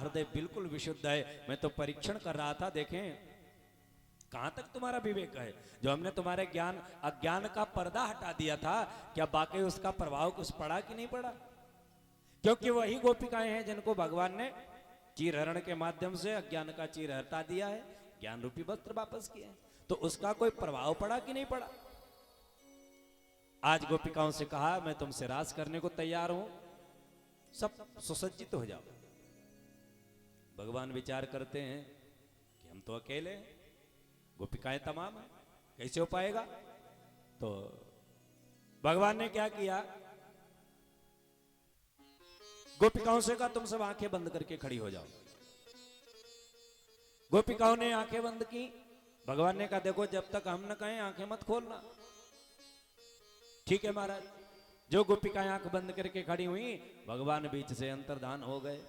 हृदय बिल्कुल विशुद्ध है। मैं तो परीक्षण कर रहा था, देखें कहां तक तुम्हारा विवेक है। जो हमने तुम्हारे ज्ञान अज्ञान का पर्दा हटा दिया था, क्या बाकी उसका प्रभाव कुछ पड़ा कि नहीं पड़ा? क्योंकि वही गोपिकाएं हैं जिनको भगवान ने चीरहरण के माध्यम से अज्ञान का चीर हटा दिया है, ज्ञान रूपी वस्त्र वापस किए हैं। तो उसका कोई प्रभाव पड़ा कि नहीं पड़ा? आज गोपिकाओं से कहा मैं तुमसे रास करने को तैयार हूं, सब सुसज्जित हो जाओ। भगवान विचार करते हैं कि हम तो अकेले हैं, गोपिकाएं तमाम हैं, कैसे हो पाएगा? तो भगवान ने क्या किया, गोपिकाओं से कहा तुम सब आंखें बंद करके खड़ी हो जाओ। गोपिकाओं ने आंखें बंद की। भगवान ने कहा देखो जब तक हम न कहें आंखें मत खोलना। ठीक है महाराज। जो गोपिकाएं आंख बंद करके खड़ी हुई, भगवान बीच से अंतर्धान हो गए।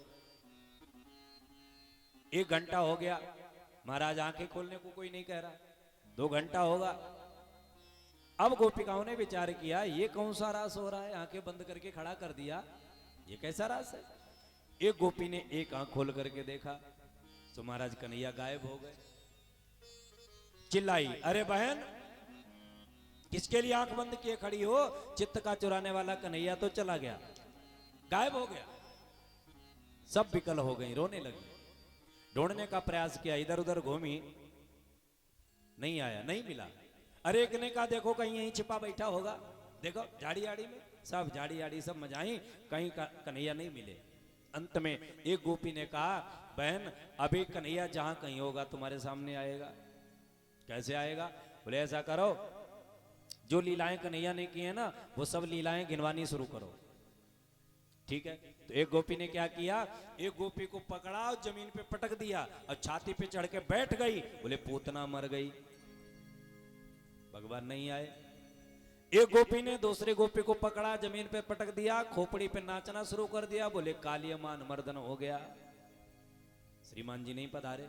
1 घंटा हो गया, महाराज आंखें खोलने को कोई नहीं कह रहा। 2 घंटा होगा। अब गोपिकाओं ने विचार किया ये कौन सा रास हो रहा है, आंखें बंद करके खड़ा कर दिया, ये कैसा रास है? एक गोपी ने एक आंख खोल करके देखा तो महाराज कन्हैया गायब हो गए। चिल्लाई अरे बहन किसके लिए आंख बंद किए खड़ी हो? चित्त का चुराने वाला कन्हैया तो चला गया, गायब हो गया। सब विकल हो गई, रोने लगी। ढूंढने का प्रयास किया, इधर उधर घूमी, नहीं आया, नहीं मिला। अरे एक ने कहा देखो कहीं यहीं छिपा बैठा होगा, देखो झाड़ी आड़ी में, सब झाड़ी आड़ी सब मजाई, कहीं कन्हैया नहीं मिले। अंत में एक गोपी ने कहा बहन अभी कन्हैया जहां कहीं होगा तुम्हारे सामने आएगा। कैसे आएगा? बोले ऐसा करो जो लीलाएं कन्हैया ने की है ना वो सब लीलाएं गिनवानी शुरू करो। ठीक है। तो एक गोपी ने क्या किया, एक गोपी को पकड़ा और जमीन पे पटक दिया और छाती पे चढ़ के बैठ गई। बोले पूतना मर गई, भगवान नहीं आए। एक गोपी ने दूसरे गोपी को पकड़ा, जमीन पे पटक दिया, खोपड़ी पे नाचना शुरू कर दिया। बोले कालियमान मर्दन हो गया, श्रीमान जी नहीं पधारे।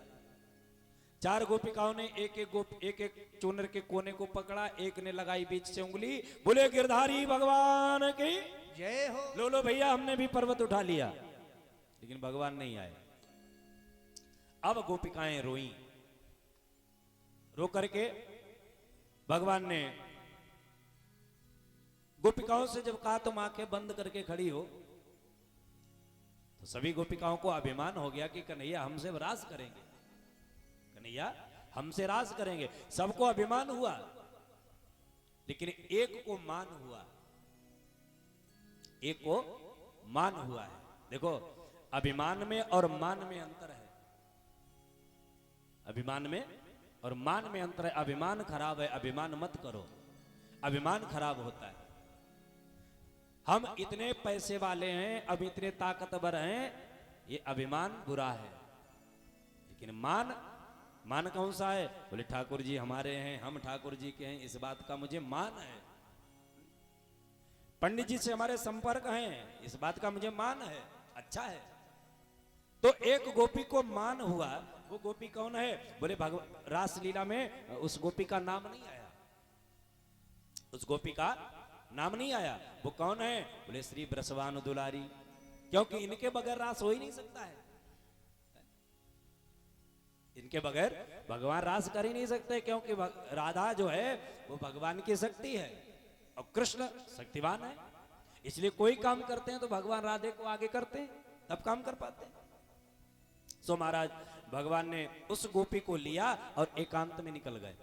4 गोपिकाओं ने एक एक चूनर के कोने को पकड़ा, एक ने लगाई बीच से उंगली। बोले गिरधारी भगवान की जय हो। लो लो भैया हमने भी पर्वत उठा लिया, लेकिन भगवान नहीं आए। अब गोपिकाएं रोई, रो करके भगवान ने गोपिकाओं से जब कहा तुम आंखें बंद करके खड़ी हो, तो सभी गोपिकाओं को अभिमान हो गया कि कन्हैया हमसे रास करेंगे, कन्हैया हमसे रास करेंगे। सबको अभिमान हुआ, लेकिन एक को मान हुआ, एक को मान हुआ है। देखो अभिमान में और मान में अंतर है, अभिमान में और मान में अंतर है। अभिमान खराब है, अभिमान मत करो, अभिमान खराब होता है। हम इतने पैसे वाले हैं, अब इतने ताकतवर हैं, ये अभिमान बुरा है। लेकिन मान, मान कौन सा है? बोले ठाकुर जी हमारे हैं, हम ठाकुर जी के हैं, इस बात का मुझे मान है। पंडित जी से हमारे संपर्क हैं, इस बात का मुझे मान है, अच्छा है। तो एक गोपी को मान हुआ, वो गोपी कौन है? बोले भगवान रास लीला में उस गोपी का नाम नहीं आया, उस गोपी का नाम नहीं आया। वो कौन है? बोले श्री ब्रसवान दुलारी, क्योंकि इनके बगैर रास हो ही नहीं सकता है, इनके बगैर भगवान रास कर ही नहीं सकते। क्योंकि राधा जो है वो भगवान की शक्ति है और कृष्ण शक्तिवान है, इसलिए कोई काम करते हैं तो भगवान राधे को आगे करते हैं, तब काम कर पाते हैं। सो महाराज भगवान ने उस गोपी को लिया और एकांत में निकल गए।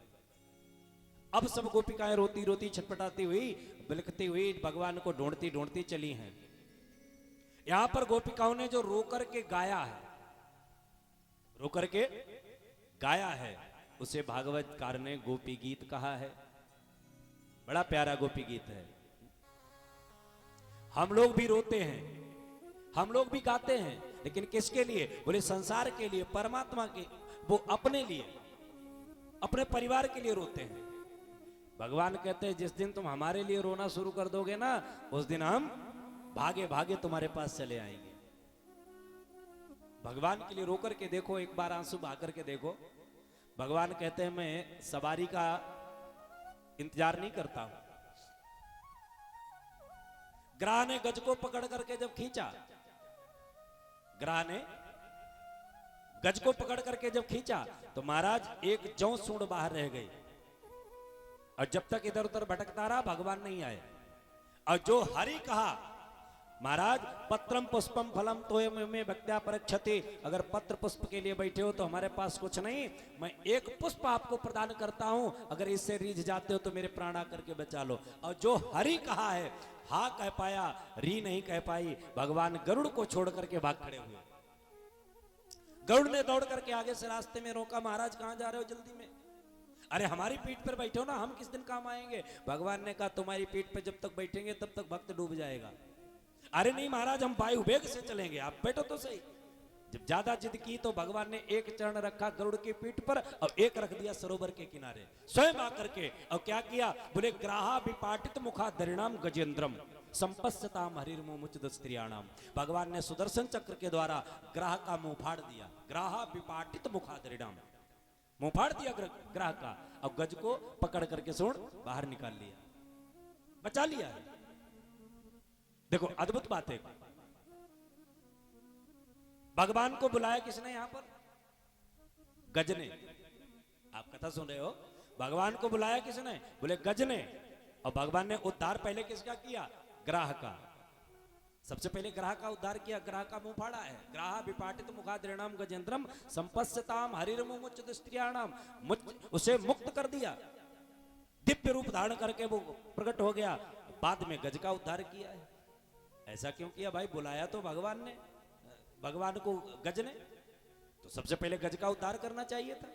अब सब गोपिकाएं रोती रोती छटपटाती हुई बिलखती हुई भगवान को ढूंढती ढूंढती चली हैं। यहां पर गोपिकाओं ने जो रो करके गाया है, रो करके गाया है, उसे भागवतकार ने गोपी गीत कहा है। बड़ा प्यारा गोपी गीत है। हम लोग भी रोते हैं, हम लोग भी गाते हैं, लेकिन किसके लिए? बोले संसार के लिए, परमात्मा के, वो अपने लिए, अपने परिवार के लिए रोते हैं। भगवान कहते हैं जिस दिन तुम हमारे लिए रोना शुरू कर दोगे ना, उस दिन हम भागे भागे तुम्हारे पास चले आएंगे। भगवान के लिए रो करके देखो, एक बार आंसू बहा करके देखो। भगवान कहते हैं मैं सवारी का इंतजार नहीं करता हूं। ग्राह ने गज को पकड़ करके जब खींचा, ग्राह ने गज को पकड़ करके जब खींचा तो महाराज एक जौ सूंड बाहर रह गई, और जब तक इधर उधर भटकता रहा भगवान नहीं आए। और जो हरि कहा, महाराज पत्रम पुष्पम फलम तोयम में भक्त्या परक्षते, अगर पत्र पुष्प के लिए बैठे हो तो हमारे पास कुछ नहीं, मैं एक पुष्प आपको प्रदान करता हूं, अगर इससे रीझ जाते हो तो मेरे प्राण आकर के बचा लो। और जो हरि कहा है हा कह पाया, री नहीं कह पाई। भगवान गरुड़ को छोड़ करके भाग खड़े हुए। गरुड़ ने दौड़ करके आगे से रास्ते में रोका, महाराज कहां जा रहे हो जल्दी में? अरे हमारी पीठ पर बैठे हो ना, हम किस दिन काम आएंगे? भगवान ने कहा तुम्हारी पीठ पर जब तक बैठेंगे तब तक भक्त डूब जाएगा। अरे नहीं महाराज, हम वायु वेग से चलेंगे, आप बैठो तो सही। जब ज्यादा जिद की तो भगवान ने एक चरण रखा गरुड़ की पीठ पर और एक रख दिया सरोवर के किनारे, स्वयं आकर के। और क्या किया? बोले ग्राहा विपाटित मुखा दरिणाम गजेंद्रम संपस्यताम हरिर्मुमुचित स्त्रियाणाम। भगवान ने सुदर्शन चक्र के द्वारा ग्राह का मुंह फाड़ दिया। ग्राहा विपाटित मुखा दरिणाम, मुंह फाड़ दिया ग्राह का, और गज को पकड़ करके सूंड बाहर निकाल लिया, बचा लिया। देखो अद्भुत बात है। भगवान को बुलाया किसने? यहां पर गज ने। आप कथा सुन रहे हो, भगवान को बुलाया किसने? बोले गज ने। और भगवान ने उद्धार पहले किसका किया? ग्राह का। सबसे पहले ग्राह का उद्धार किया, ग्राह का मुंह फाड़ा है। ग्राह विपाटित मुखाद्रिणाम गजेंद्रम संपस्यताम हरिर्मुमुचित स्त्रियाणाम, उसे मुक्त कर दिया, दिव्य रूप धारण करके वो प्रकट हो गया। बाद में गज का उद्धार किया है। ऐसा क्यों किया भाई? बुलाया तो भगवान ने, भगवान को गज ने, तो सबसे पहले गज का उद्धार करना चाहिए था।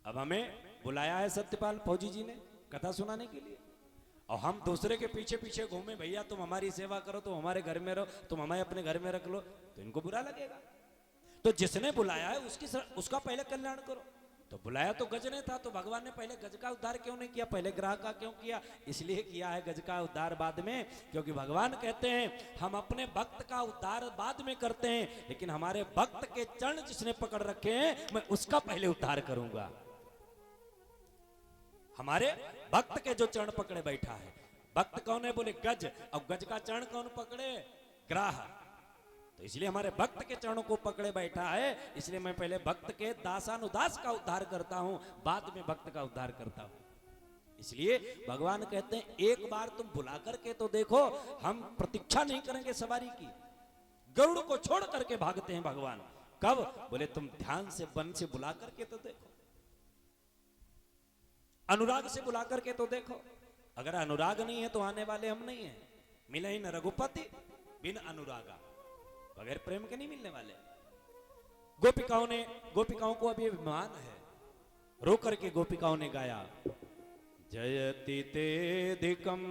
अब हमें बुलाया है सत्यपाल फौजी जी ने कथा सुनाने के लिए, और हम दूसरे के पीछे पीछे घूमे, भैया तुम हमारी सेवा करो, तुम हमारे घर में रहो, तुम हमें अपने घर में रख लो, तो इनको बुरा लगेगा। तो जिसने बुलाया है उसका पहले कल्याण करो। तो बुलाया तो गज ने था, तो भगवान ने पहले गज का उद्धार क्यों नहीं किया? पहले ग्राह का क्यों किया? इसलिए किया है गज का उद्धार बाद में, क्योंकि भगवान कहते हैं हम अपने भक्त का उद्धार बाद में करते हैं, लेकिन हमारे भक्त के चरण जिसने पकड़ रखे हैं मैं उसका पहले उद्धार करूंगा। हमारे भक्त के जो चरण पकड़े बैठा है, भक्त कौन है? बोले गज। अब गज का चरण कौन पकड़े? ग्राह। तो इसलिए हमारे भक्त के चरणों को पकड़े बैठा है, इसलिए मैं पहले भक्त के दासानुदास का उद्धार करता हूं, बाद में भक्त का उद्धार करता हूं। इसलिए भगवान कहते हैं एक बार तुम बुला करके तो देखो, हम प्रतीक्षा नहीं करेंगे सवारी की। गरुड़ को छोड़ करके भागते हैं भगवान। कब? बोले तुम ध्यान से वन से बुला करके तो देखो, अनुराग से बुला करके तो देखो। अगर अनुराग नहीं है तो आने वाले हम नहीं है। मिले ही न रघुपति बिन अनुरागा, बगैर प्रेम के नहीं मिलने वाले। गोपिकाओं को अभी अभिमान है, रो करके गोपिकाओं ने गाया, जयति तेधिकम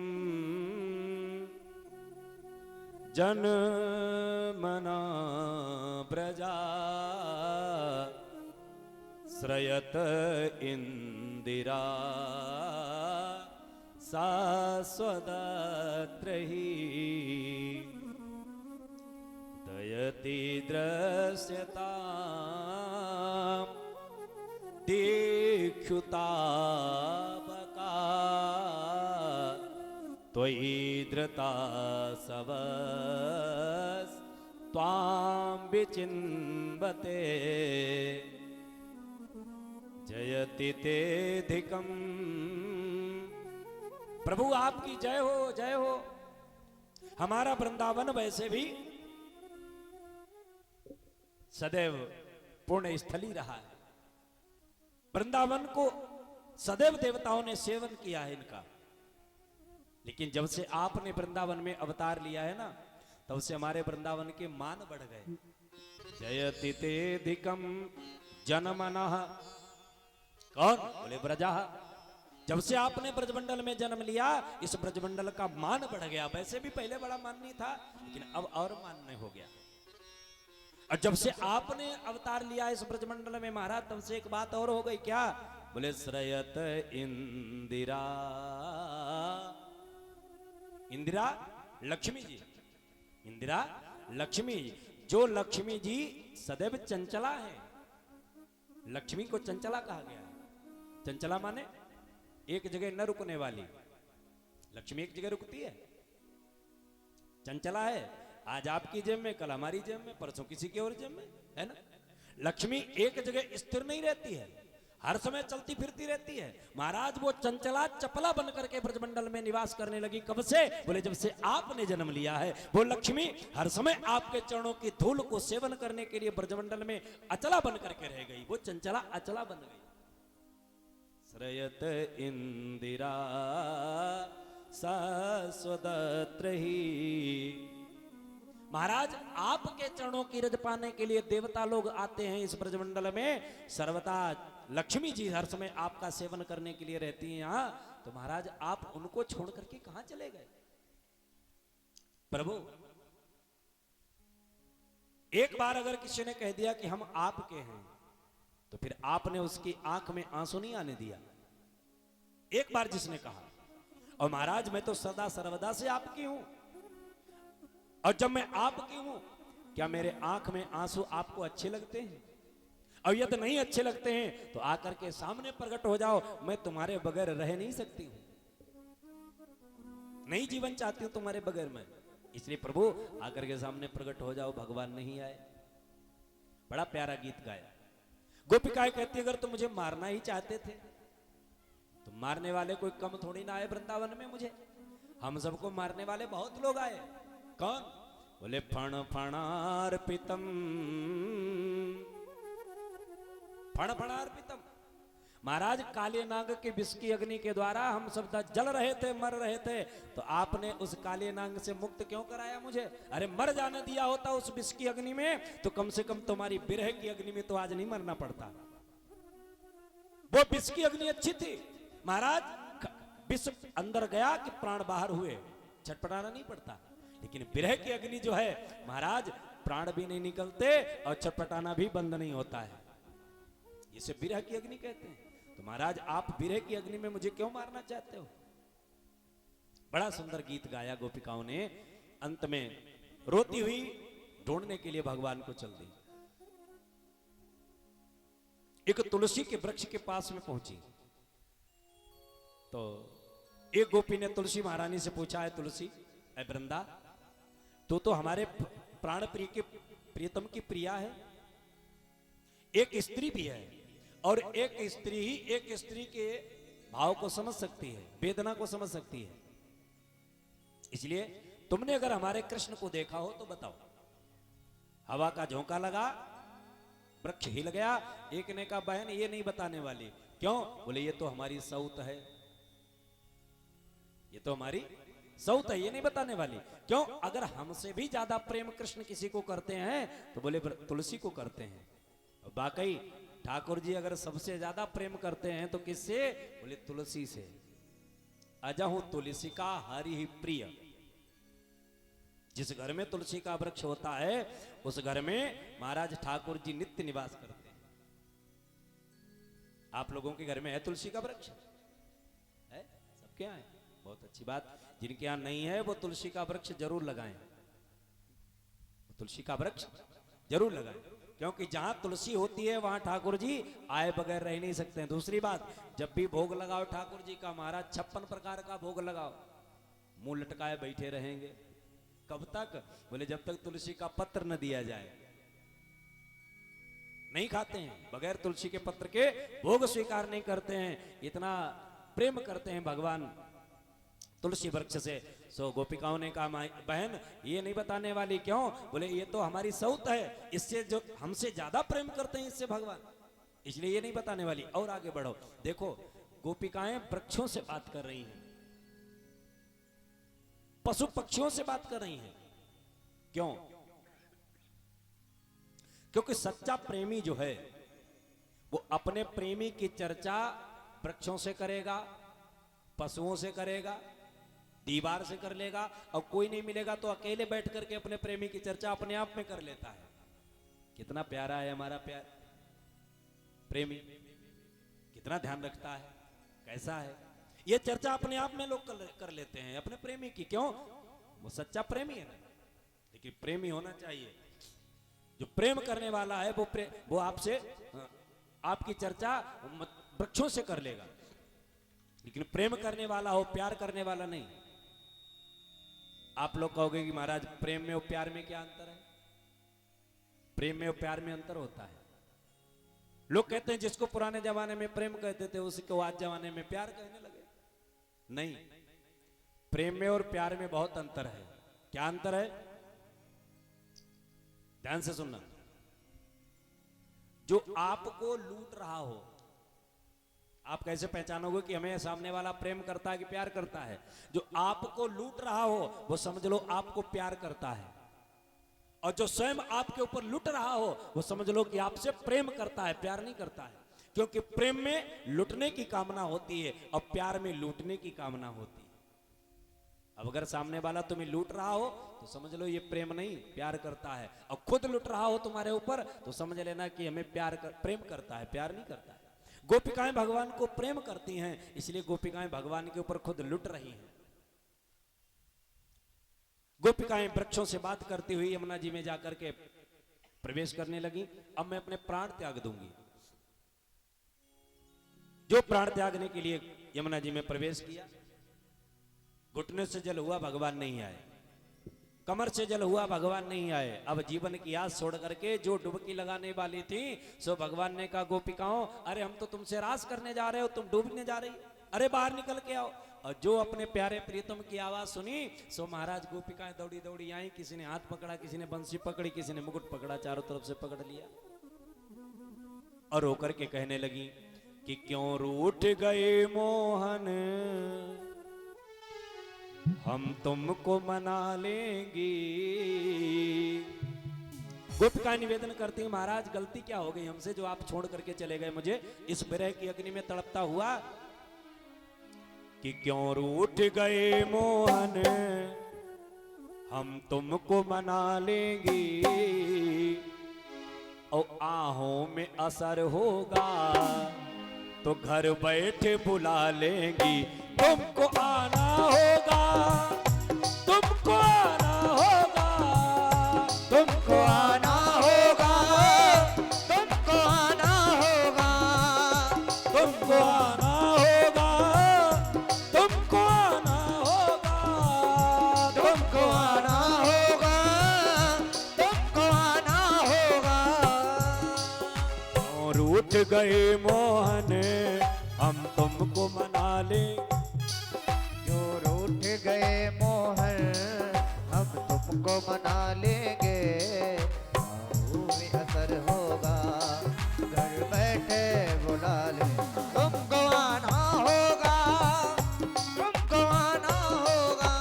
जन मना ब्रजा श्रयत इंदिरा सास्वदत्रही दयति दृश्यता दीक्षुतापका त्वयि धृता सवस त्वां विचिन्वते जयति तेधिकम। प्रभु आपकी जय हो, जय हो। हमारा वृंदावन वैसे भी सदैव पुण्य स्थली रहा है। वृंदावन को सदैव देवताओं ने सेवन किया है इनका, लेकिन जब से आपने वृंदावन में अवतार लिया है ना, तब से हमारे वृंदावन के मान बढ़ गए। जयति तेधिकम जनमनः, कौन? बोले ब्रजा। जब से आपने ब्रजमंडल में जन्म लिया, इस ब्रजमंडल का मान बढ़ गया। वैसे भी पहले बड़ा मान नहीं था, लेकिन अब और मान्य हो गया। और जब से आपने अवतार लिया इस ब्रजमंडल में महाराज, तब से एक बात और हो गई। क्या? बोले श्रयत इंदिरा। इंदिरा लक्ष्मी जी, इंदिरा लक्ष्मी। जो लक्ष्मी जी सदैव चंचला है, लक्ष्मी को चंचला कहा गया है। चंचला माने एक जगह न रुकने वाली। लक्ष्मी एक जगह रुकती है, चंचला है। आज आपकी जेब में, कल हमारी जेब में, परसों किसी की और जेब में, है ना। लक्ष्मी एक जगह स्थिर नहीं रहती है, हर समय चलती फिरती रहती है। महाराज वो चंचला चपला बन करके ब्रजमंडल में निवास करने लगी। कब से? बोले जब से आपने जन्म लिया है। वो लक्ष्मी हर समय आपके चरणों की धूल को सेवन करने के लिए ब्रजमंडल में अचला बन करके रह गई। वो चंचला अचला बन गई। श्रयत इंदिरा शाश्वतत्र ही। महाराज आपके चरणों की रज पाने के लिए देवता लोग आते हैं इस ब्रजमंडल में। सर्वदा लक्ष्मी जी हर समय आपका सेवन करने के लिए रहती हैं यहां। तो महाराज आप उनको छोड़ करके कहां चले गए? प्रभु, एक बार अगर किसी ने कह दिया कि हम आपके हैं, तो फिर आपने उसकी आंख में आंसू नहीं आने दिया। एक बार जिसने कहा, और महाराज मैं तो सदा सर्वदा से आपकी हूं, और जब मैं आपकी हूं, क्या मेरे आंख में आंसू आपको अच्छे लगते हैं? और यदि नहीं अच्छे लगते हैं तो आकर के सामने प्रकट हो जाओ, मैं तुम्हारे बगैर रह नहीं सकती हूं, नहीं जीवन चाहती हूं तुम्हारे बगैर मैं। इसलिए प्रभु आकर के सामने प्रकट हो जाओ। भगवान नहीं आए। बड़ा प्यारा गीत गाया। गोपिकाएं कहती अगर तुम मुझे मारना ही चाहते थे तो मारने वाले कोई कम थोड़ी ना आए वृंदावन में मुझे। हम सबको मारने वाले बहुत लोग आए। कौन? बोले फण फणार्पितम, फण फणार्पितम। महाराज काले नाग के विष की अग्नि के द्वारा हम सब जल रहे थे, मर रहे थे, तो आपने उस काले नाग से मुक्त क्यों कराया मुझे? अरे मर जाने दिया होता उस विष की अग्नि में तो कम से कम तुम्हारी विरह की अग्नि में तो आज नहीं मरना पड़ता। वो विष की अग्नि अच्छी थी महाराज, विष अंदर गया कि प्राण बाहर हुए, छटपटाना नहीं पड़ता। लेकिन विरह की अग्नि जो है महाराज, प्राण भी नहीं निकलते और छटपटाना भी बंद नहीं होता है। इसे विरह की अग्नि कहते हैं। तो महाराज आप विरह की अग्नि में मुझे क्यों मारना चाहते हो? बड़ा सुंदर गीत गाया गोपिकाओं ने। अंत में रोती हुई ढूंढने के लिए भगवान को चल दी। एक तुलसी के वृक्ष के पास में पहुंची तो एक गोपी ने तुलसी महारानी से पूछा, है तुलसी, ऐ वृंदा, तो हमारे प्राण प्रिय के प्रियतम की प्रिया है। एक स्त्री भी है और एक स्त्री ही एक स्त्री के भाव को समझ सकती है, वेदना को समझ सकती है। इसलिए तुमने अगर हमारे कृष्ण को देखा हो तो बताओ। हवा का झोंका लगा, वृक्ष हिल गया। एक ने कहा बहन ये नहीं बताने वाली। क्यों? बोले ये तो हमारी सौत है, ये तो हमारी सौत है, ये नहीं बताने वाली। क्यों? अगर हमसे भी ज्यादा प्रेम कृष्ण किसी को करते हैं तो बोले तुलसी को करते हैं। वाकई ठाकुर जी अगर सबसे ज्यादा प्रेम करते हैं तो किससे? बोले तुलसी से। अजहु तुलसी का हरि ही प्रिय। जिस घर में तुलसी का वृक्ष होता है उस घर में महाराज ठाकुर जी नित्य निवास करते हैं। आप लोगों के घर में है तुलसी का वृक्ष? है? सबके यहाँ है? बहुत अच्छी बात। जिनके यहाँ नहीं है वो तुलसी का वृक्ष जरूर लगाएं। तुलसी का वृक्ष जरूर लगाएं, क्योंकि जहां तुलसी होती है वहां ठाकुर जी आए बगैर रह नहीं सकते हैं। दूसरी बात, जब भी भोग लगाओ ठाकुर जी का महाराज 56 प्रकार का भोग लगाओ, मुंह लटकाए बैठे रहेंगे। कब तक? बोले जब तक तुलसी का पत्र न दिया जाए। नहीं खाते हैं, बगैर तुलसी के पत्र के भोग स्वीकार नहीं करते हैं। इतना प्रेम करते हैं भगवान तुलसी वृक्ष से। सो गोपिकाओं ने कहा बहन ये नहीं बताने वाली। क्यों? बोले ये तो हमारी सौत है, इससे जो हमसे ज्यादा प्रेम करते हैं इससे भगवान, इसलिए ये नहीं बताने वाली। और आगे बढ़ो, देखो गोपिकाएं वृक्षों से बात कर रही हैं, पशु पक्षियों से बात कर रही हैं। क्यों? क्योंकि सच्चा प्रेमी जो है वो अपने प्रेमी की चर्चा वृक्षों से करेगा, पशुओं से करेगा, दीवार से कर लेगा, और कोई नहीं मिलेगा तो अकेले बैठ करके अपने प्रेमी की चर्चा अपने आप में कर लेता है। कितना प्यारा है हमारा प्यार प्रेमी, कितना ध्यान रखता है, कैसा है। ये चर्चा अपने आप में लोग कर लेते हैं अपने प्रेमी की। क्यों? वो सच्चा प्रेमी है ना। लेकिन प्रेमी होना चाहिए, जो प्रेम करने वाला है वो आपसे आपकी चर्चा वृक्षों से कर लेगा। लेकिन प्रेम करने वाला हो, प्यार करने वाला नहीं। आप लोग कहोगे कि महाराज प्रेम में और प्यार में क्या अंतर है? प्रेम में और प्यार में अंतर होता है। लोग कहते हैं जिसको पुराने जमाने में प्रेम कहते थे उसको आज जमाने में प्यार कहने लगे। नहीं, प्रेम में और प्यार में बहुत अंतर है। क्या अंतर है? ध्यान से सुनना। जो आपको लूट रहा हो, आप कैसे पहचानोगे कि हमें सामने वाला प्रेम करता है कि प्यार करता है? जो आपको लूट रहा हो वो समझ लो आपको प्यार करता है, और जो स्वयं आपके ऊपर लूट रहा हो वो समझ लो कि आपसे प्रेम करता है, प्यार नहीं करता है। क्योंकि प्रेम में लूटने की कामना होती है और प्यार में लूटने की कामना होती है। अब अगर सामने वाला तुम्हें लूट रहा हो तो समझ लो ये प्रेम नहीं, प्यार करता है। और खुद लूट रहा हो तुम्हारे ऊपर तो समझ लेना कि हमें प्रेम करता है, प्यार नहीं करता है। गोपिकाएं भगवान को प्रेम करती हैं, इसलिए गोपिकाएं भगवान के ऊपर खुद लुट रही हैं। गोपिकाएं वृक्षों से बात करती हुई यमुना जी में जाकर के प्रवेश करने लगी। अब मैं अपने प्राण त्याग दूंगी। जो प्राण त्यागने के लिए यमुना जी में प्रवेश किया, घुटने से जल हुआ, भगवान नहीं आए। कमर से जल हुआ, भगवान नहीं आए। अब जीवन की आस छोड़ करके जो डुबकी लगाने वाली थी, सो भगवान ने कहा गोपिकाओं, अरे हम तो तुमसे रास करने जा रहे हो, तुम डूबने जा रही, अरे बाहर निकल के आओ। और जो अपने प्यारे प्रीतम की आवाज सुनी, सो महाराज गोपिकाएं दौड़ी दौड़ी आई। किसी ने हाथ पकड़ा, किसी ने बंसी पकड़ी, किसी ने मुकुट पकड़ा, चारों तरफ से पकड़ लिया और होकर के कहने लगी कि क्यों रूठ गए मोहन, हम तुमको मना लेंगी। गोपिका निवेदन करती है, महाराज गलती क्या हो गई हमसे जो आप छोड़ करके चले गए मुझे इस विरह की अग्नि में तड़पता हुआ। कि क्यों रूठ गए मोहन, हम तुमको मना लेंगी। और आहों में असर होगा तो घर बैठे बुला लेंगी। तुमको आना होगा, तुमको आना होगा, तुमको आना होगा, तुमको आना होगा, तुमको आना होगा, तुमको आना होगा, तुमको आना होगा, तुमको आना होगा। और उठ गए मोहन, हम तुमको मना ले। गए मोहन, हम तुमको मना लेंगे। में असर होगा, घर बैठे बुला ले। तुमको आना होगा, तुमको आना होगा,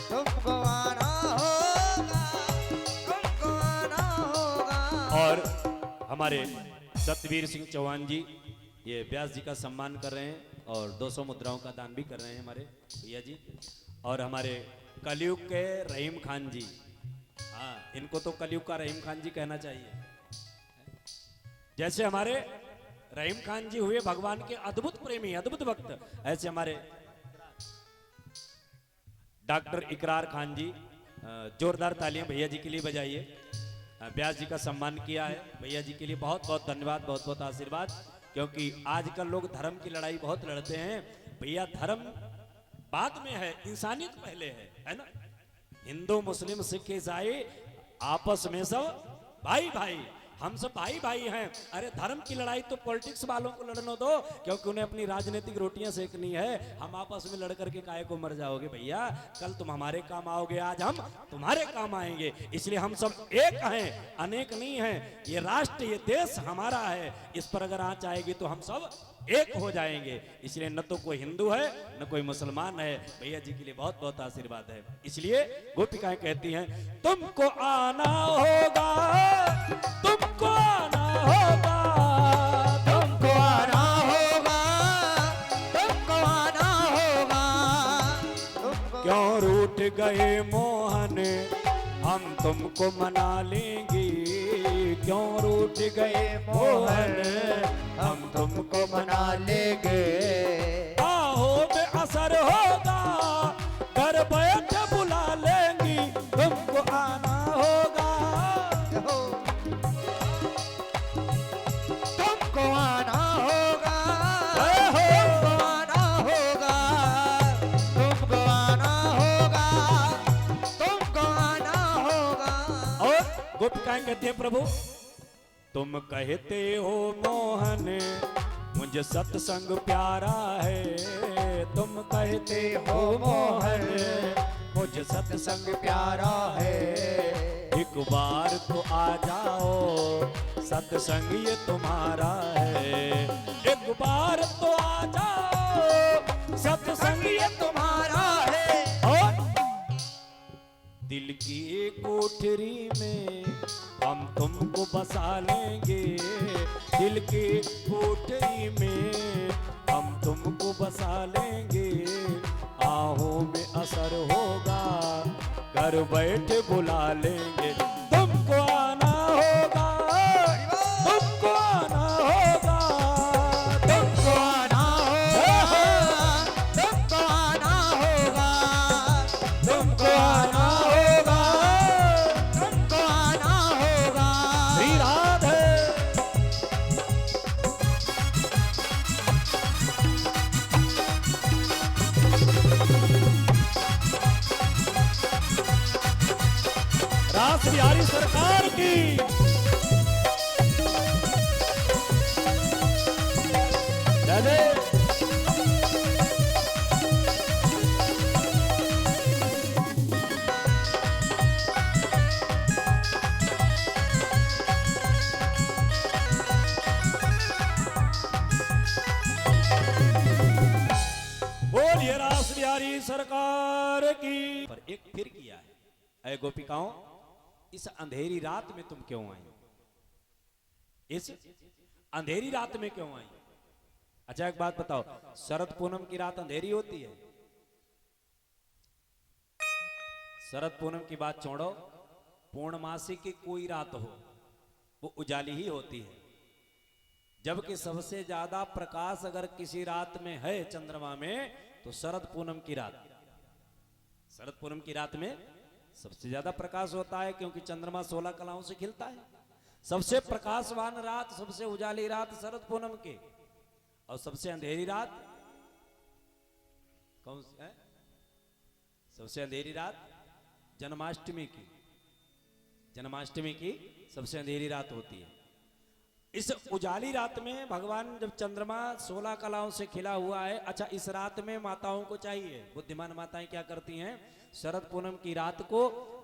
तुमको आना होगा, तुमको आना होगा। और हमारे सतवीर सिंह चौहान जी ये व्यास जी का सम्मान कर रहे हैं और 200 मुद्राओं का दान भी कर रहे हैं हमारे भैया जी। और हमारे कलयुग के रहीम खान जी, हाँ इनको तो कलयुग का रहीम खान जी कहना चाहिए। जैसे हमारे रहीम खान जी हुए भगवान के अद्भुत प्रेमी, अद्भुत भक्त, ऐसे हमारे डॉक्टर इकरार खान जी, जोरदार तालियां भैया जी के लिए बजाइए। व्यास जी का सम्मान किया है, भैया जी के लिए बहुत बहुत धन्यवाद, बहुत बहुत आशीर्वाद। क्योंकि आजकल लोग धर्म की लड़ाई बहुत लड़ते हैं, भैया धर्म बाद में है, इंसानियत पहले है ना। हिंदू मुस्लिम सिख ईसाई आपस में सब भाई भाई, हम सब भाई भाई हैं। अरे धर्म की लड़ाई तो पॉलिटिक्स वालों को लड़ने दो, क्योंकि उन्हें अपनी राजनीतिक रोटियां सेकनी है। हम आपस में लड़ करके काहे को मर जाओगे भैया? कल तुम हमारे काम आओगे, आज हम तुम्हारे काम आएंगे। इसलिए हम सब एक हैं, अनेक नहीं हैं। ये राष्ट्र, ये देश हमारा है, इस पर अगर आंच आएगी तो हम सब एक हो जाएंगे। इसलिए न तो कोई हिंदू है न कोई मुसलमान है। भैया जी के लिए बहुत बहुत आशीर्वाद है। इसलिए गोपिकाएं कहती हैं, तुमको आना होगा, तुमको आना होगा, तुमको आना होगा, तुमको आना होगा। क्यों रूठ गए मोहन, हम तुमको मना लेंगे। क्यों रूठ गए मोहन, हम तुमको मना लेंगे। आहो में असर होगा, घर बैठे बुला लेंगी। तुमको आना होगा, तुमको आना होगा, तुमको आना होगा, तुमको आना होगा, तुमको आना होगा। और गोपिकाएं कहती है, प्रभु तुम कहते हो मोहन मुझे सत्संग प्यारा है, तुम कहते हो मोहन मुझे सत्संग प्यारा है। एक बार तो आ जाओ सत्संग ये तुम्हारा है, एक बार तो आ जाओ सत्संग ये तुम्हारा है। और दिल की एक कोठरी में हम तुमको बसा लेंगे, दिल की कोठरी में हम तुमको बसा लेंगे। आहों में असर होगा घर बैठे बुला लेंगे, तुमको आना होगा, तुमको आना होगा, तुमको आना होगा, तुमको आना होगा, तुमको आना होगा। तुमको आना होगा। श्री राधे। रास बिहारी सरकार की जय जय। बोलिए रास बिहारी सरकार की। पर एक फिर किया है, अय गोपिकाओं इस अंधेरी रात में तुम क्यों आई, इस अंधेरी रात में क्यों आई? अच्छा एक बात बताओ, शरद पूनम की रात अंधेरी होती है? शरद पूनम की बात छोड़ो, पूर्णमासी की कोई रात हो वो उजाली ही होती है। जबकि सबसे ज्यादा प्रकाश अगर किसी रात में है चंद्रमा में तो शरद पूनम की रात, शरद पूनम की रात में सबसे ज्यादा प्रकाश होता है, क्योंकि चंद्रमा 16 कलाओं से खिलता है। सबसे प्रकाशवान रात, सबसे उजाली रात शरद पूनम की, और सबसे अंधेरी रात कौन सी है? सबसे अंधेरी रात जन्माष्टमी की, जन्माष्टमी की सबसे अंधेरी रात होती है। इस उजाली रात में भगवान जब चंद्रमा 16 कलाओं से खिला हुआ है, अच्छा इस रात में माताओं को चाहिए, बुद्धिमान माताएं क्या करती हैं, शरद पूनम की रात को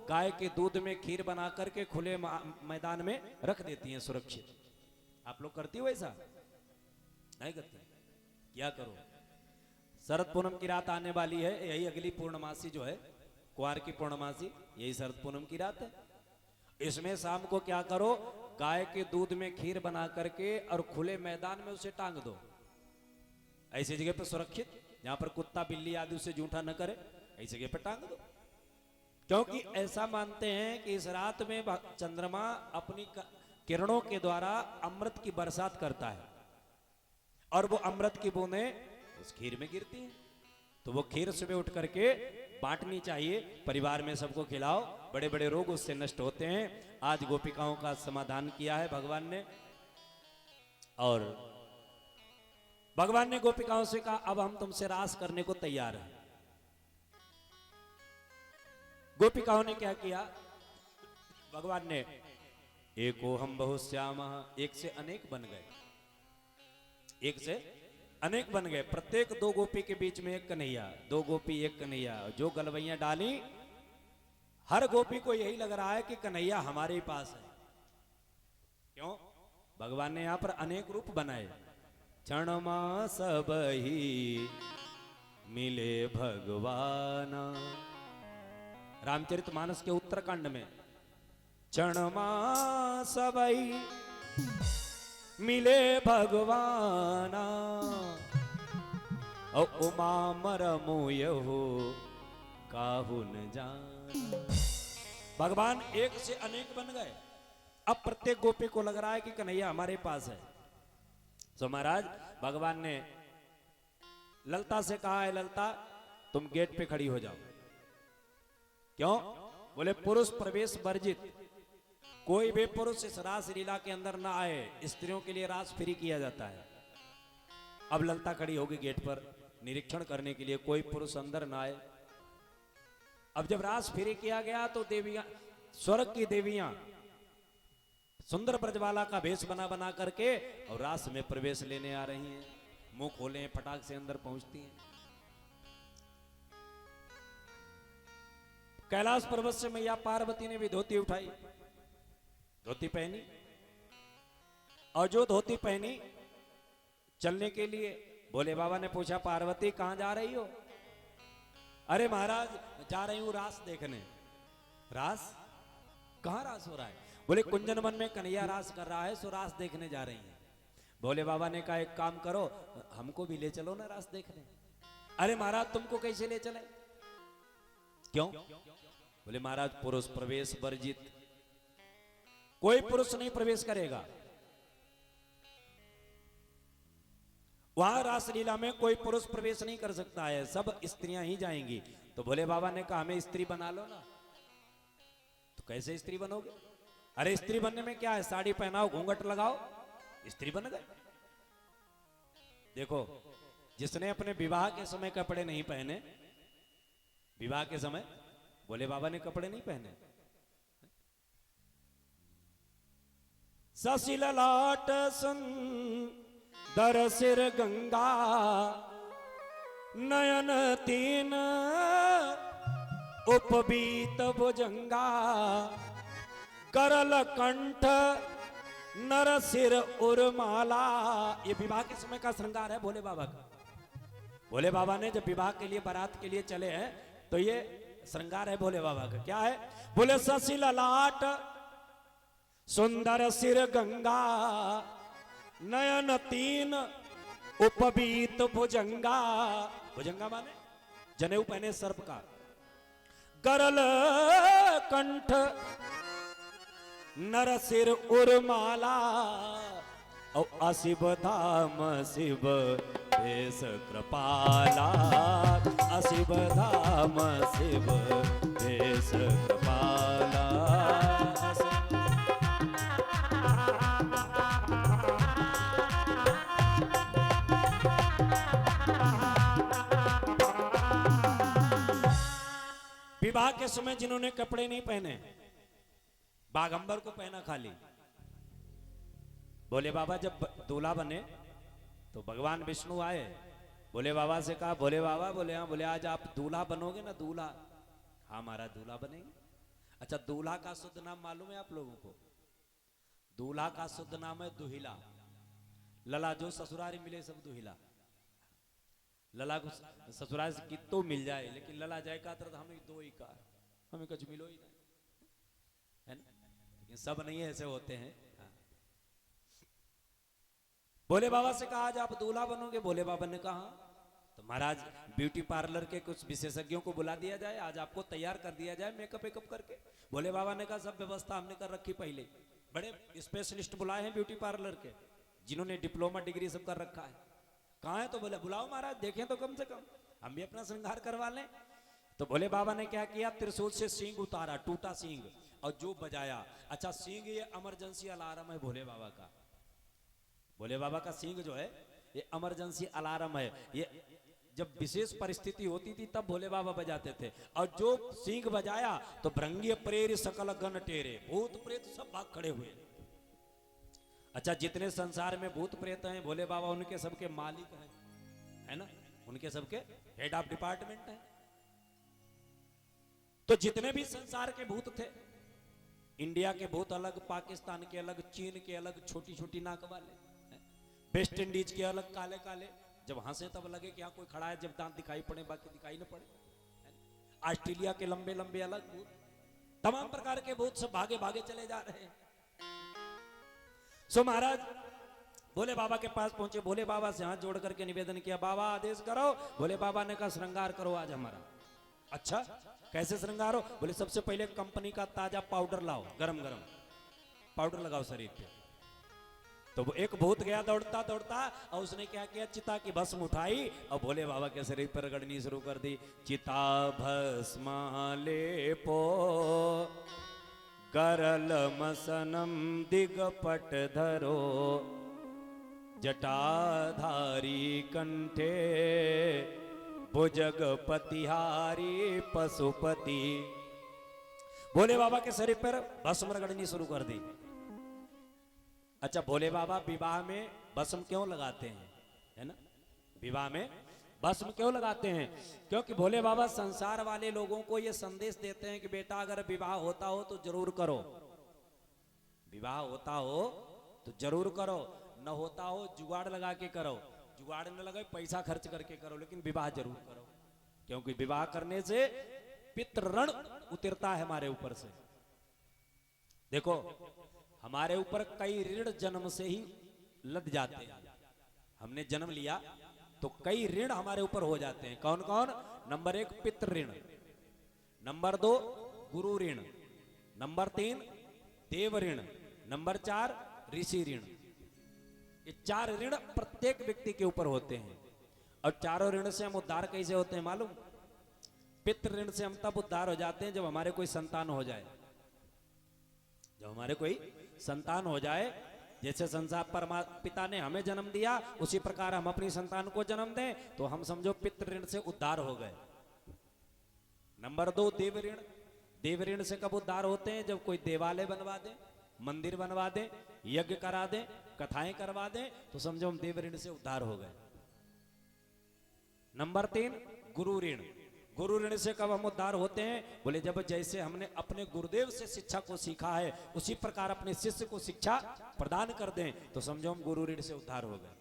गाय के दूध में खीर बना करके खुले मैदान में रख देती हैं सुरक्षित। आप लोग करती हो ऐसा? नहीं करते? क्या करो, शरद पूनम की रात आने वाली है, यही अगली पूर्णमासी जो है कुआर की पूर्णमासी, यही शरद पूनम की रात है। इसमें शाम को क्या करो, गाय के दूध में खीर बना करके और खुले मैदान में उसे टांग दो, ऐसी जगह पर सुरक्षित जहां पर कुत्ता बिल्ली आदि उसे जूठा न करे, ऐसी जगह पर टांग दो। क्योंकि ऐसा मानते हैं कि इस रात में चंद्रमा अपनी किरणों के द्वारा अमृत की बरसात करता है, और वो अमृत की बूंदें उस खीर में गिरती हैं। तो वो खीर सुबह उठ करके बांटनी चाहिए, परिवार में सबको खिलाओ, बड़े बड़े रोग उससे नष्ट होते हैं। आज गोपिकाओं का समाधान किया है भगवान ने, और भगवान ने गोपिकाओं से कहा अब हम तुमसे रास करने को तैयार हैं। गोपिकाओं ने क्या किया, भगवान ने एको हम बहुश्यामः, एक से अनेक बन गए, एक से अनेक बन गए। प्रत्येक दो गोपी के बीच में एक कन्हैया, दो गोपी एक कन्हैया, जो गलवैया डाली हर गोपी को यही लग रहा है कि कन्हैया हमारे ही पास है। क्यों? भगवान ने यहां पर अनेक रूप बनाए। क्षणमा सब ही मिले भगवान, रामचरितमानस के उत्तरकांड में क्षणमा सब ही मिले भगवाना, और उमा मरमोय हो काहू न जान। भगवान एक से अनेक बन गए। अब प्रत्येक गोपी को लग रहा है कि कन्हैया हमारे पास है। तो महाराज भगवान ने ललता से कहा है, ललता तुम गेट पे खड़ी हो जाओ। क्यों? बोले पुरुष प्रवेश वर्जित, कोई भी पुरुष इस रास लीला के अंदर ना आए, स्त्रियों के लिए रास फ्री किया जाता है। अब ललता खड़ी होगी गेट पर निरीक्षण करने के लिए, कोई पुरुष अंदर ना आए। अब जब रास फ्री किया गया तो देवियां, स्वर्ग की देवियां सुंदर ब्रजबाला का वेश बना बना करके और रास में प्रवेश लेने आ रही हैं। मुंह खोले हैं, फटाक से अंदर पहुंचती हैं। कैलाश पर्वत से मैया पार्वती ने भी धोती उठाई, धोती पहनी, और जो धोती पहनी चलने के लिए भोले बाबा ने पूछा, पार्वती कहां जा रही हो? अरे महाराज जा रही हूं रास देखने। रास? कहां रास हो रहा है? बोले कुंजन वन में कन्हैया रास कर रहा है, सो रास देखने जा रही हैं। भोले बाबा ने कहा, एक काम करो, हमको भी ले चलो ना रास देखने। अरे महाराज तुमको कैसे ले चले? क्यों? बोले महाराज पुरुष प्रवेश वर्जित, कोई पुरुष नहीं प्रवेश करेगा वहां। रासलीला में कोई पुरुष प्रवेश नहीं कर सकता है, सब स्त्रियां ही जाएंगी। तो भोले बाबा ने कहा, हमें स्त्री बना लो ना। तो कैसे स्त्री बनोगे? अरे स्त्री बनने में क्या है, साड़ी पहनाओ, घूंघट लगाओ, स्त्री बन गए। देखो, जिसने अपने विवाह के समय कपड़े नहीं पहने, विवाह के समय भोले बाबा ने कपड़े नहीं पहने। ससी ललाट सुंदर सिर गंगा, नयन तीन उपबीत भुजंगा, करल कंठ नर सिर उर्माला। ये विवाह के समय का श्रृंगार है भोले बाबा का। भोले बाबा ने जब विवाह के लिए बारात के लिए चले हैं तो ये श्रृंगार है भोले बाबा का। क्या है? बोले ससी ललाट सुंदर सिर गंगा, नयन तीन उपबीत भुजंगा। भुजंगा माने जनेऊ पहने सर्प का। गरल कंठ नर सिर उर्माला, और अशिव धाम शिव देश कृपाला, अशिव धाम शिव देश कृपाला। विवाह के समय जिन्होंने कपड़े नहीं पहने, बागंबर को पहना खाली। भोले बाबा जब दूल्हा बने तो भगवान विष्णु आए, भोले बाबा से कहा, भोले बाबा, बोले हाँ, बोले आज आप दूल्हा बनोगे ना? दूल्हा? हाँ हमारा दूल्हा बनेंगे। अच्छा, दूल्हा का शुद्ध नाम मालूम है आप लोगों को? दूल्हा का शुद्ध नाम है दुहिला। लला जो ससुरारी मिले सब दुहिला। लला को ससुराल से कितो मिल जाए, लेकिन लला जाए का तरह हमें दो ही का, हमें कुछ मिलो ही नहीं, है ना? लेकिन सब नहीं ऐसे होते हैं। हाँ। भोले बाबा से कहा, आज आप दूल्हा बनोगे? भोले बाबा ने कहा, तो महाराज ब्यूटी पार्लर के कुछ विशेषज्ञों को बुला दिया जाए, आज आपको तैयार कर दिया जाए मेकअप वेकअप करके। भोले बाबा ने कहा, सब व्यवस्था हमने कर रखी पहले, बड़े स्पेशलिस्ट बुलाए हैं ब्यूटी पार्लर के, जिन्होंने डिप्लोमा डिग्री सब कर रखा है। कहाँ है? तो बोले बुलाओ महाराज, देखें तो कम से कम, हम भी अपना श्रृंगार करवा लें। तो भोले बाबा ने क्या किया, त्रिशूल से सींग उतारा, टूटा सींग, और जो बजाया। अच्छा, सींग ये इमरजेंसी अलार्म है भोले बाबा का। भोले बाबा का सींग जो है ये इमरजेंसी अलार्म है। ये जब विशेष परिस्थिति होती थी तब भोले बाबा बजाते थे। और जो सींग बजाया तो भृंगी प्रेर सकल गण टेरे, भूत प्रेत सब भाग खड़े हुए। अच्छा, जितने संसार में भूत प्रेत हैं भोले बाबा उनके सबके मालिक हैं, है ना? उनके सबके हेड ऑफ डिपार्टमेंट हैं। तो जितने भी संसार के भूत थे, इंडिया के भूत अलग, पाकिस्तान के अलग, चीन के अलग छोटी छोटी नाक वाले, वेस्ट इंडीज के अलग काले काले, जब हंसे तब लगे कि यहाँ कोई खड़ा है, जब दांत दिखाई पड़े बाकी दिखाई न पड़े। ऑस्ट्रेलिया के लंबे लंबे अलग भूत, तमाम प्रकार के भूत सब भागे भागे चले जा रहे हैं। सो महाराज भोले बाबा के पास पहुंचे, भोले बाबा से हाथ जोड़ करके निवेदन किया, बाबा आदेश करो। भोले बाबा ने कहा, श्रृंगार करो आज हमारा। अच्छा, कैसे श्रृंगार हो? बोले सबसे पहले कंपनी का ताजा पाउडर लाओ, गरम गरम पाउडर लगाओ शरीर पे। तो वो एक भूत गया दौड़ता दौड़ता, और उसने क्या किया, चिता की भस्म उठाई और भोले बाबा के शरीर पर रगड़नी शुरू कर दी। चिता भस्म लेपो करल मसनम दिगपट धरो, जटाधारी कंठे भुजग पतिहारी पशुपति। भोले बाबा के शरीर पर भस्म रगड़नी शुरू कर दी। अच्छा, भोले बाबा विवाह में भस्म क्यों लगाते हैं, है ना? विवाह में भस्म क्यों लगाते हैं? क्योंकि भोले बाबा संसार वाले लोगों को यह संदेश देते हैं कि बेटा अगर विवाह होता हो तो जरूर करो, विवाह होता हो तो जरूर करो, न होता हो जुगाड़ लगा के करो, जुगाड़ न लगे पैसा खर्च करके करो, लेकिन विवाह जरूर करो, क्योंकि विवाह करने से पितृ ऋण उतरता है हमारे ऊपर से। देखो, हमारे ऊपर कई ऋण जन्म से ही लद जाते हैं। हमने जन्म लिया तो कई ऋण हमारे ऊपर हो जाते हैं। कौन कौन? नंबर 1 पितृ ऋण, नंबर 2 गुरु ऋण, नंबर 3 देव ऋण, नंबर 4 ऋषि ऋण। ये 4 ऋण प्रत्येक व्यक्ति के ऊपर होते हैं। और चारों ऋण से हम उद्धार कैसे होते हैं मालूम? पितृ ऋण से हम तब उद्धार हो जाते हैं जब हमारे कोई संतान हो जाए, जब हमारे कोई संतान हो जाए। जैसे संसार पिता ने हमें जन्म दिया, उसी प्रकार हम अपनी संतान को जन्म दें तो हम समझो पितृ ऋण से उद्धार हो गए। नंबर 2 देव ऋण। देव ऋण से कब उद्धार होते हैं? जब कोई देवालय बनवा दे, मंदिर बनवा दे, यज्ञ करा दे, कथाएं करवा दे, तो समझो हम देव ऋण से उद्धार हो गए। नंबर 3 गुरु ऋण। गुरु ऋण से कब हम उद्धार होते हैं? बोले जब जैसे हमने अपने गुरुदेव से शिक्षा को सीखा है उसी प्रकार अपने शिष्य को शिक्षा प्रदान कर दें तो समझो हम गुरु ऋण से उद्धार हो गए।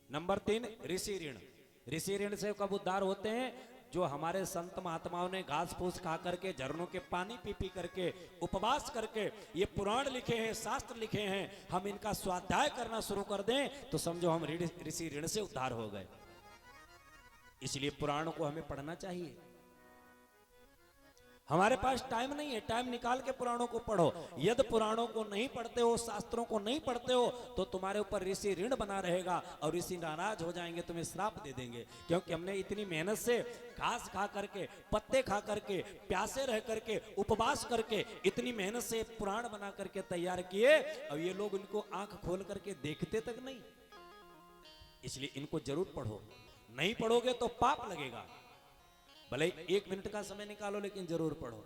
नंबर 3 ऋषि ऋण। ऋषि ऋण से कब उद्धार होते हैं? जो हमारे संत महात्माओं ने घास फूस खा करके, झरनों के पानी पी पी करके, उपवास करके ये पुराण लिखे हैं, शास्त्र लिखे हैं, हम इनका स्वाध्याय करना शुरू कर दें तो समझो हम ऋषि ऋण से उद्धार हो गए। इसलिए पुराणों को हमें पढ़ना चाहिए। हमारे पास टाइम नहीं है, टाइम निकाल के पुराणों को पढ़ो। यदि पुराणों को नहीं पढ़ते हो, शास्त्रों को नहीं पढ़ते हो तो तुम्हारे ऊपर ऋषि ऋण बना रहेगा और ऋषि नाराज हो जाएंगे, तुम्हें श्राप दे देंगे। क्योंकि हमने इतनी मेहनत से घास खा करके, पत्ते खा करके, प्यासे रह करके, उपवास करके, इतनी मेहनत से पुराण बना करके तैयार किए और ये लोग इनको आंख खोल करके देखते तक नहीं। इसलिए इनको जरूर पढ़ो, नहीं पढ़ोगे तो पाप लगेगा। भले 1 मिनट का समय निकालो लेकिन जरूर पढ़ो।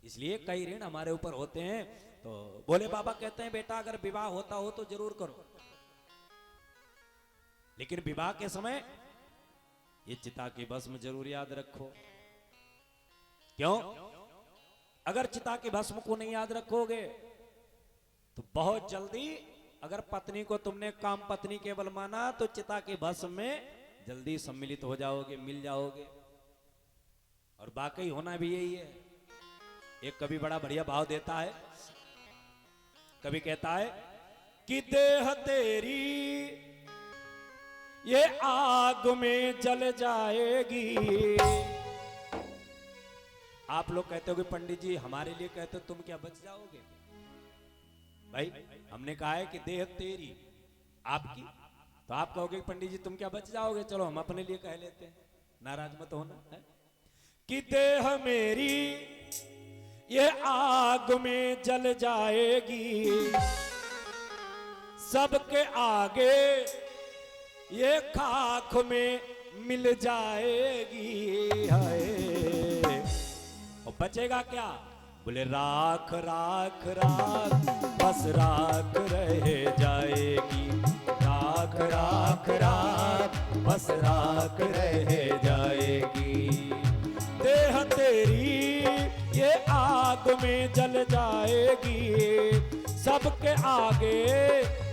इसलिए कई ऋण हमारे ऊपर होते हैं। तो भोले बाबा कहते हैं बेटा अगर विवाह होता हो तो जरूर करो, लेकिन विवाह के समय ये चिता की भस्म जरूर याद रखो। क्यों? अगर चिता की भस्म को नहीं याद रखोगे तो बहुत जल्दी, अगर पत्नी को तुमने काम पत्नी केवल माना तो चिता की भस्म में जल्दी सम्मिलित हो जाओगे, मिल जाओगे। और वाकई होना भी यही है। एक कवि बड़ा बढ़िया भाव देता है, कवि कहता है कि देह तेरी ये आग में जल जाएगी। आप लोग कहते हो कि पंडित जी हमारे लिए कहते हो तुम क्या बच जाओगे? भाई हमने कहा है कि देह तेरी आपकी, तो आप कहोगे पंडित जी तुम क्या बच जाओगे? चलो हम अपने लिए कह लेते हैं, नाराज मत होना है कि देह मेरी ये आग में जल जाएगी, सबके आगे ये खाक में मिल जाएगी। हाय, और बचेगा क्या? बोले राख राख राख बस राख रह जाएगी, राख राख राख बस राख रह जाएगी। देह तेरी ये आग में जल जाएगी, सबके आगे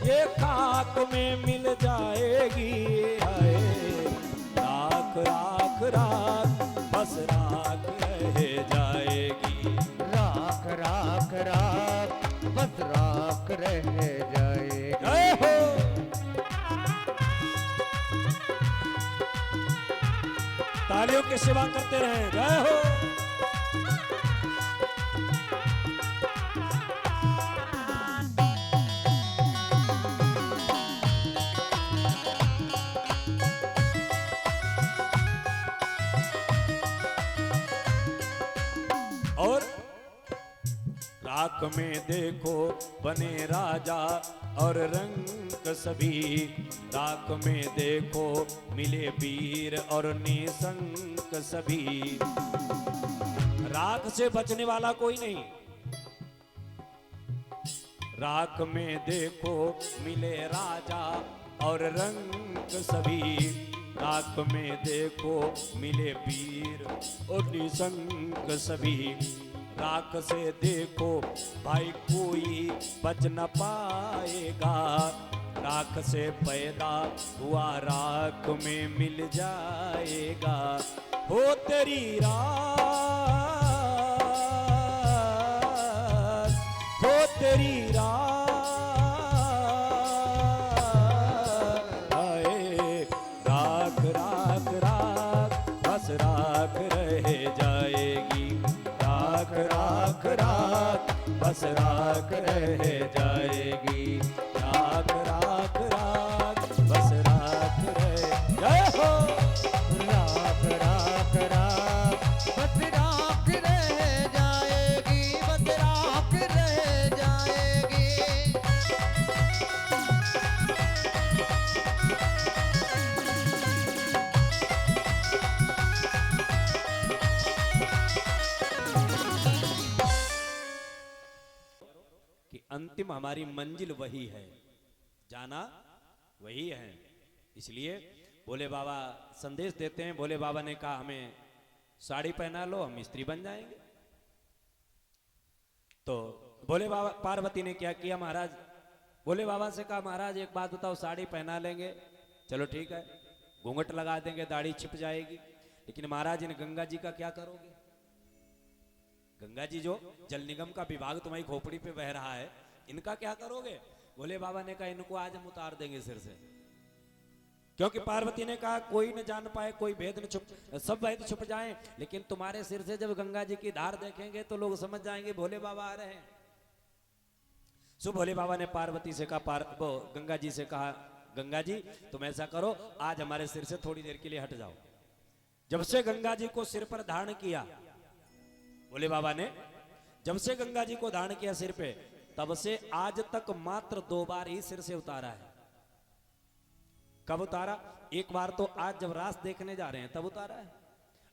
ये खाक में मिल जाएगी। हाय, राख राख राख बस राख रह जाएगी, राख राख राख बस राख रह जाएगी। जय हो। तालियों की सेवा करते रहे, जय हो। और राख में देखो बने राजा और रंग सभी, राख में देखो मिले वीर और निशंक सभी। राख से बचने वाला कोई नहीं, राख में देखो मिले राजा और रंग सभी, राख में देखो मिले वीर और निसंग सभी, राख से देखो भाई कोई बच न पाएगा, राख से पैदा हुआ राख में मिल जाएगा, हो तेरी राख, हो तेरी राख, आए राख राख राख बस राख रह जाएगी, राख राख राख बस राख रह जाएगी, राख राख राख बस राख रह, जय हो। राख राख राख बस राख रह जाएगी, बस राख रह जाएगी। कि अंतिम हमारी मंजिल वही है, जाना वही है। इसलिए भोले बाबा संदेश देते हैं। भोले बाबा ने कहा हमें साड़ी पहना लो, हम स्त्री बन जाएंगे। तो भोले बाबा, पार्वती ने क्या किया महाराज, भोले बाबा से कहा महाराज एक बात बताओ, साड़ी पहना लेंगे, चलो ठीक है, घूंघट लगा देंगे, दाढ़ी छिप जाएगी, लेकिन महाराज इन गंगा जी का क्या करोगे? गंगा जी जो जल निगम का विभाग तुम्हारी खोपड़ी पे बह रहा है, इनका क्या करोगे? भोले बाबा ने कहा इनको आज हम उतार देंगे सिर से, क्योंकि पार्वती ने कहा कोई न जान पाए, कोई भेद न छुप, सब भेद छुप जाएं, लेकिन तुम्हारे सिर से जब गंगा जी की धार देखेंगे तो लोग समझ जाएंगे भोले बाबा आ रहे हैं। सो भोले बाबा ने पार्वती से कहा, गंगा जी से कहा, गंगा जी तुम ऐसा करो, आज हमारे सिर से थोड़ी देर के लिए हट जाओ। जब से गंगा जी को सिर पर धारण किया भोले बाबा ने, जब से गंगा जी को धारण किया सिर पे, तब से आज तक मात्र 2 बार ही सिर से उतारा है। कब उतारा? एक बार तो आज जब रास देखने जा रहे हैं तब उतारा है।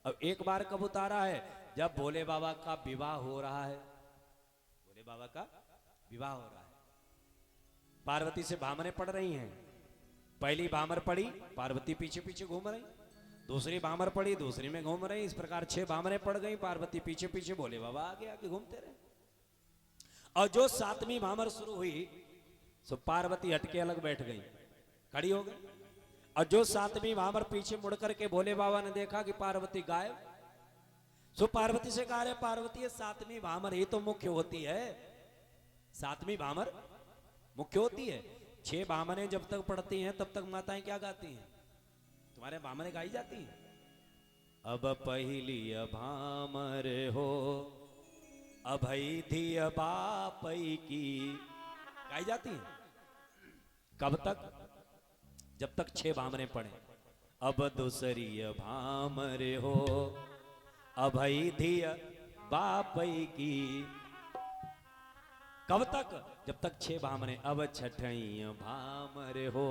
अब एक बार कब उतारा है? जब भोले बाबा का विवाह हो रहा है, भोले बाबा का विवाह हो रहा है, पार्वती से भामरें पड़ रही हैं। पहली भामर पड़ी, पार्वती पीछे पीछे घूम रही, दूसरी भामर पड़ी, दूसरी में घूम रही, इस प्रकार 6 भामरें पड़ गई, पार्वती पीछे पीछे, भोले बाबा आगे आगे घूमते रहे। और जो 7वीं भामर शुरू हुई, सो पार्वती हटके अलग बैठ गई, खड़ी हो गई। और जो 7वीं भामर पीछे मुड़ करके भोले बाबा ने देखा कि पार्वती गायब, सो पार्वती से कहा, अरे पार्वती ये 7वीं भामर ही तो मुख्य होती है, 7वीं भामर मुख्य होती है। 6 भामरें जब तक पढ़ती हैं तब तक माताएं क्या गाती हैं? तुम्हारे भामरें गाई जाती हैं। अब पहली भामर हो अभय थी बापई की, गाई जाती हैं। कब तक? जब तक 6 भामरें पढ़े। अब दूसरी भामर हो अभय थी बापई की, कब तक? जब तक 6 भामरें। अब छठई भामर हो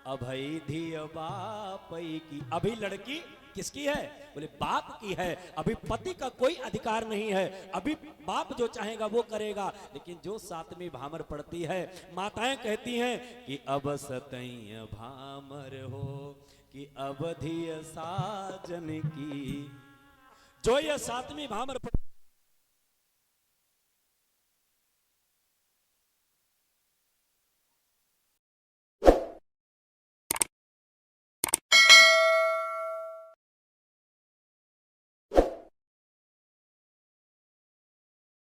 अभय धी बापई की। अभी लड़की किसकी है? बोले बाप की है। अभी पति का कोई अधिकार नहीं है, अभी बाप जो चाहेगा वो करेगा। लेकिन जो 7वीं भामर पड़ती है, माताएं कहती हैं कि अब सतई भामर हो कि अवधि साजन की। जो ये 7वीं भामर